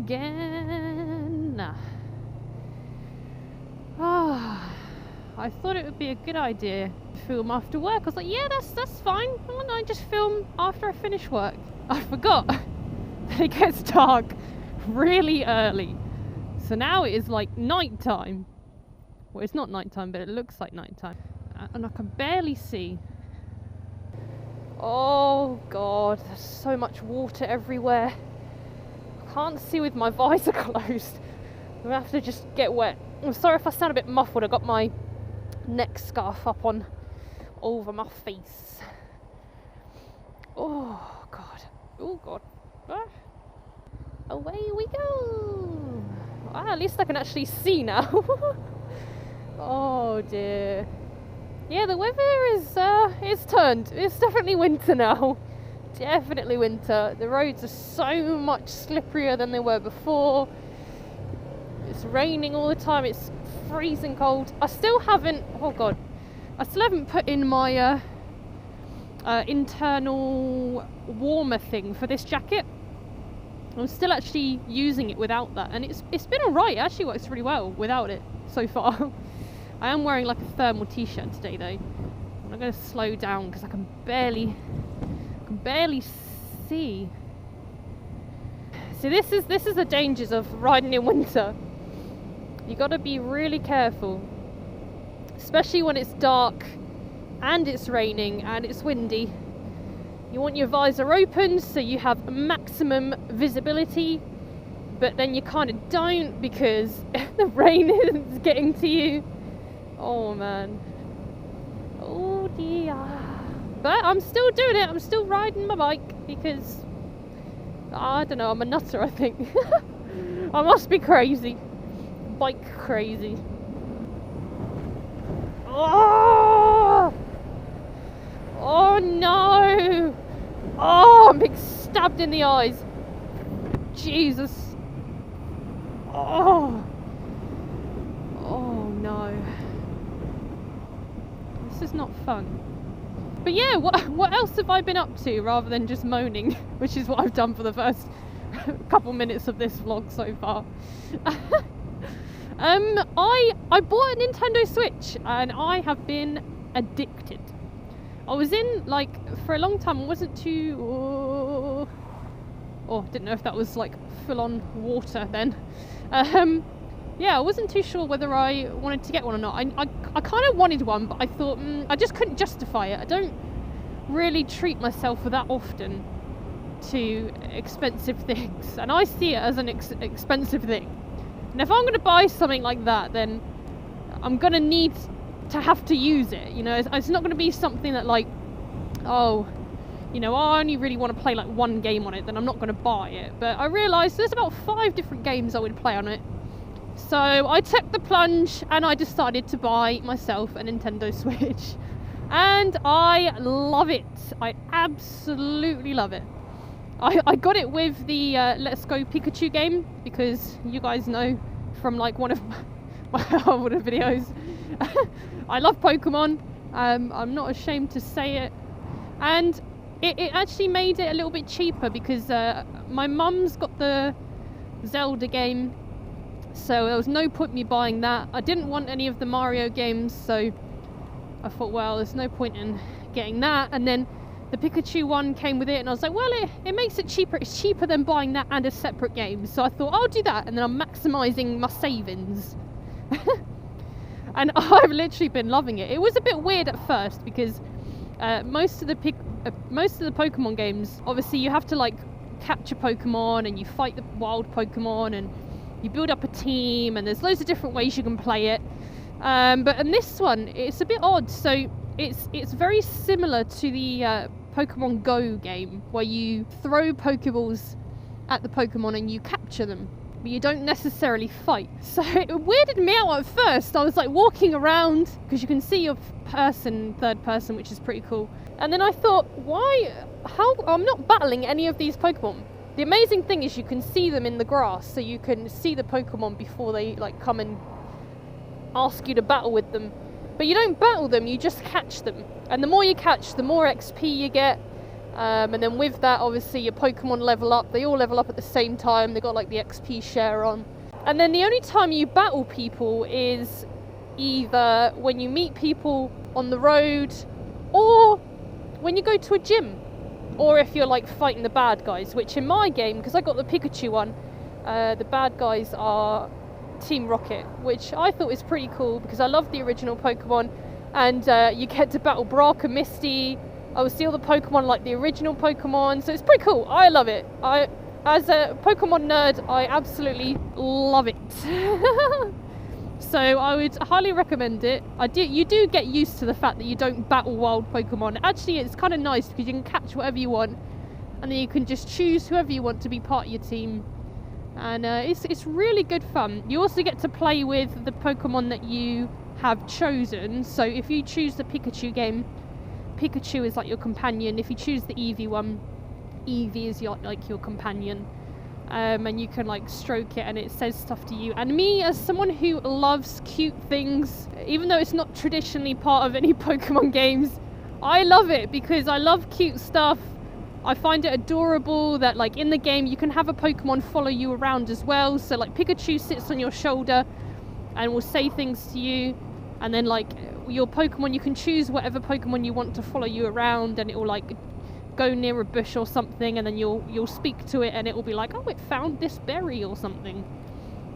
again. I thought it would be a good idea to film after work. I was like, yeah, that's fine. Why don't I just film after I finish work? I forgot that it gets dark really early. So now it is like night time. Well, it's not night time, but it looks like night time. And I can barely see. Oh God, there's so much water everywhere. I can't see with my visor closed. I'm gonna have to just get wet. I'm sorry if I sound a bit muffled. I got my neck scarf up on over my face. Oh God. Oh God. Ah. Away we go. At least I can actually see now. Oh dear. Yeah, the weather is it's turned. It's definitely winter now. Definitely winter. The roads are so much slipperier than they were before. It's raining all the time. It's freezing cold. I still haven't. Oh God. I still haven't put in my internal warmer thing for this jacket. I'm still actually using it without that, and it's been alright. It actually works really well without it so far. I am wearing like a thermal t-shirt today though. I'm not going to slow down because I can barely see. So this is the dangers of riding in winter. You got to be really careful, especially when it's dark and it's raining and it's windy. You want your visor open so you have maximum visibility, but then you kind of don't because the rain is getting to you. Oh man. Oh dear. But I'm still doing it. I'm still riding my bike because I don't know, I'm a nutter, I think. I must be crazy. Bike crazy. Oh! Oh no! Oh, I'm being stabbed in the eyes. Jesus. Oh. Oh no. This is not fun. But yeah, what else have I been up to rather than just moaning, which is what I've done for the first couple minutes of this vlog so far. I bought a Nintendo Switch and I have been addicted. I was in, like, for a long time, I wasn't too... didn't know if that was, like, full-on water then. Yeah, I wasn't too sure whether I wanted to get one or not. I kind of wanted one, but I thought, I just couldn't justify it. I don't really treat myself that often to expensive things. And I see it as an expensive thing. And if I'm going to buy something like that, then I'm going to need to have to use it. You know, it's not going to be something that, like, oh, you know, I only really want to play like one game on it, then I'm not going to buy it. But I realised there's about 5 different games I would play on it. So I took the plunge and I decided to buy myself a Nintendo Switch. And I love it. I absolutely love it. I got it with the Let's Go Pikachu game, because you guys know from like one of my older videos, I love Pokemon. I'm not ashamed to say it. And it actually made it a little bit cheaper because my mum's got the Zelda game, so there was no point me buying that. I didn't want any of the Mario games, so I thought, well, there's no point in getting that. And then the Pikachu one came with it, and I was like, well, it makes it cheaper. It's cheaper than buying that and a separate game. So I thought, I'll do that, and then I'm maximising my savings. And I've literally been loving it. It was a bit weird at first because most of the Pokemon games, obviously you have to like capture Pokemon and you fight the wild Pokemon and you build up a team, and there's loads of different ways you can play it. But in this one, it's a bit odd. So it's very similar to the Pokemon Go game, where you throw Pokeballs at the Pokemon and you capture them, but you don't necessarily fight. So it weirded me out at first. I was like walking around, because you can see your person, third person, which is pretty cool. And then I thought, how I'm not battling any of these Pokemon. The amazing thing is you can see them in the grass, so you can see the Pokemon before they like come and ask you to battle with them. But you don't battle them, you just catch them. And the more you catch, the more XP you get. And then with that, obviously your Pokemon level up. They all level up at the same time. They got like the XP share on. And then the only time you battle people is either when you meet people on the road, or when you go to a gym, or if you're like fighting the bad guys, which in my game, because I got the Pikachu one, the bad guys are Team Rocket, which I thought was pretty cool because I love the original Pokemon. And you get to battle Brock and Misty. I will see all the Pokemon like the original Pokemon, so it's pretty cool. I love it. As a Pokemon nerd, I absolutely love it. So I would highly recommend it. You do get used to the fact that you don't battle wild Pokemon. Actually, it's kind of nice because you can catch whatever you want, and then you can just choose whoever you want to be part of your team. And it's really good fun. You also get to play with the Pokemon that you have chosen. So if you choose the Pikachu game, Pikachu is like your companion. If you choose the Eevee one, Eevee is your companion. And you can like stroke it and it says stuff to you. And me, as someone who loves cute things, even though it's not traditionally part of any Pokemon games, I love it because I love cute stuff. I find it adorable that like in the game you can have a Pokemon follow you around as well. So like Pikachu sits on your shoulder and will say things to you, and then like your Pokemon, you can choose whatever Pokemon you want to follow you around, and it will like go near a bush or something, and then you'll speak to it and it will be like, oh, it found this berry or something.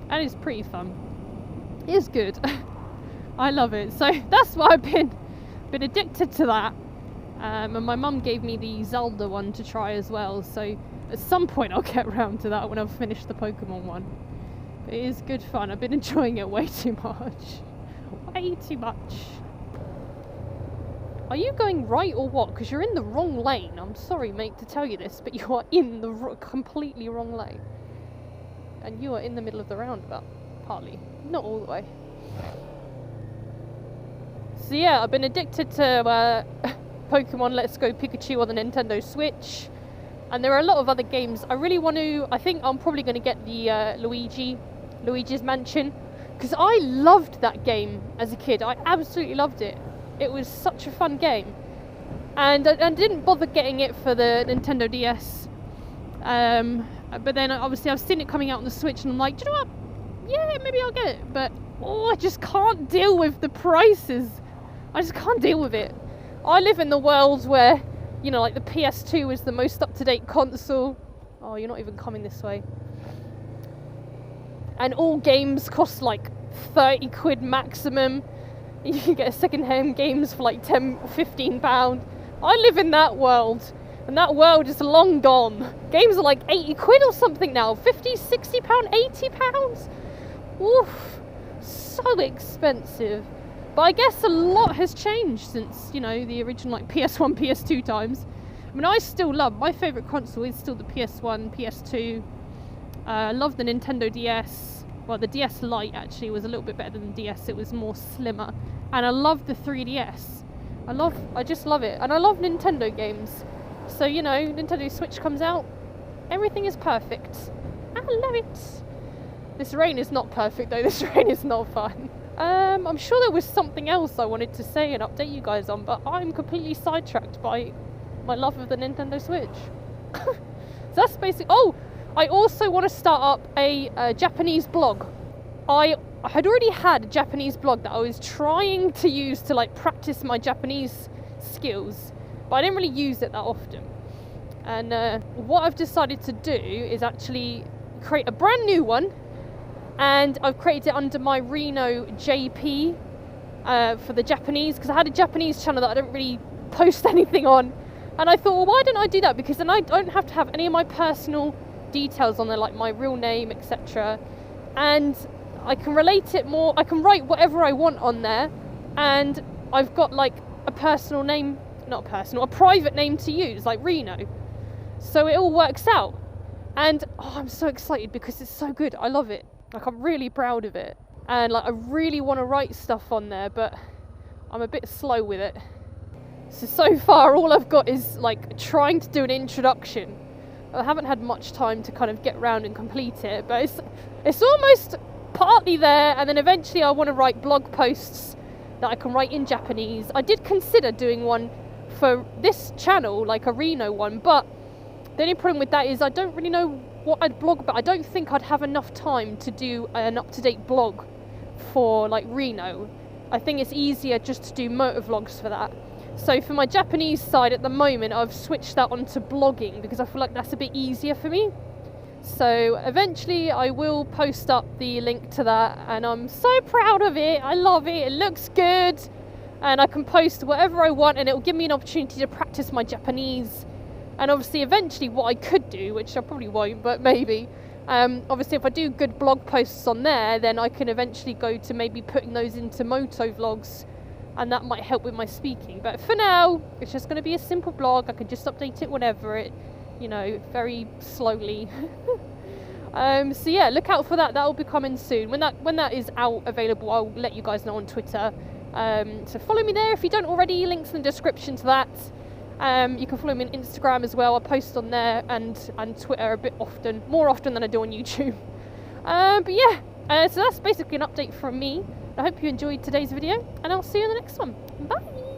And it's pretty fun. It's good. I love it. So that's why I've been addicted to that. And my mum gave me the Zelda one to try as well, so at some point I'll get around to that when I've finished the Pokemon one. But it is good fun. I've been enjoying it way too much. Way too much. Are you going right or what? Because you're in the wrong lane. I'm sorry, mate, to tell you this, but you are in the completely wrong lane. And you are in the middle of the roundabout, partly. Not all the way. So yeah, I've been addicted to Pokemon Let's Go Pikachu on the Nintendo Switch, and there are a lot of other games I really want to. I think I'm probably going to get the Luigi's Mansion, because I loved that game as a kid. I absolutely loved it. It was such a fun game, and I didn't bother getting it for the Nintendo DS, but then obviously I've seen it coming out on the Switch and I'm like, do you know what, yeah, maybe I'll get it, but I just can't deal with the prices. I just can't deal with it. I live in the world where, you know, like the PS2 is the most up-to-date console. Oh, you're not even coming this way. And all games cost like 30 quid maximum. You can get second-hand games for like 10, 15 pound. I live in that world, and that world is long gone. Games are like 80 quid or something now. 50, 60 pound, 80 pounds. Oof, so expensive. But I guess a lot has changed since, you know, the original like PS1, PS2 times. I mean, I still love, my favourite console is still the PS1, PS2. I love the Nintendo DS. Well, the DS Lite actually was a little bit better than the DS. It was more slimmer. And I love the 3DS. I just love it. And I love Nintendo games. So, you know, Nintendo Switch comes out, everything is perfect. I love it. This rain is not perfect though. This rain is not fun. I'm sure there was something else I wanted to say and update you guys on, but I'm completely sidetracked by my love of the Nintendo Switch. So that's basically... Oh! I also want to start up a Japanese blog. I had already had a Japanese blog that I was trying to use to like practice my Japanese skills, but I didn't really use it that often. And what I've decided to do is actually create a brand new one, and I've created it under my Reeno JP for the Japanese, because I had a Japanese channel that I don't really post anything on, and I thought, well, why don't I do that, because then I don't have to have any of my personal details on there, like my real name, etc., and I can relate it more. I can write whatever I want on there, and I've got like a personal name, not personal, a private name to use, like Reeno, so it all works out. And I'm so excited because it's so good. I love it. Like, I'm really proud of it, and like I really want to write stuff on there, but I'm a bit slow with it. So far all I've got is like trying to do an introduction. I haven't had much time to kind of get around and complete it, but it's almost partly there, and then eventually I want to write blog posts that I can write in Japanese. I did consider doing one for this channel, like a Reeno one, but the only problem with that is I don't really know what I'd blog about. I don't think I'd have enough time to do an up-to-date blog for like Reeno. I think it's easier just to do motor vlogs for that. So for my Japanese side at the moment, I've switched that onto blogging because I feel like that's a bit easier for me. So eventually I will post up the link to that, and I'm so proud of it. I love it. It looks good, and I can post whatever I want, and it will give me an opportunity to practice my Japanese. And obviously eventually what I could do, which I probably won't, but maybe, obviously if I do good blog posts on there, then I can eventually go to maybe putting those into moto vlogs, and that might help with my speaking. But for now, it's just going to be a simple blog. I can just update it whenever it, you know, very slowly. So yeah, look out for that. That will be coming soon. When that is out available, I'll let you guys know on Twitter. So follow me there if you don't already. Links in the description to that. You can follow me on Instagram as well. I post on there and Twitter a bit often, more often than I do on YouTube. But yeah, so that's basically an update from me. I hope you enjoyed today's video, and I'll see you in the next one. Bye!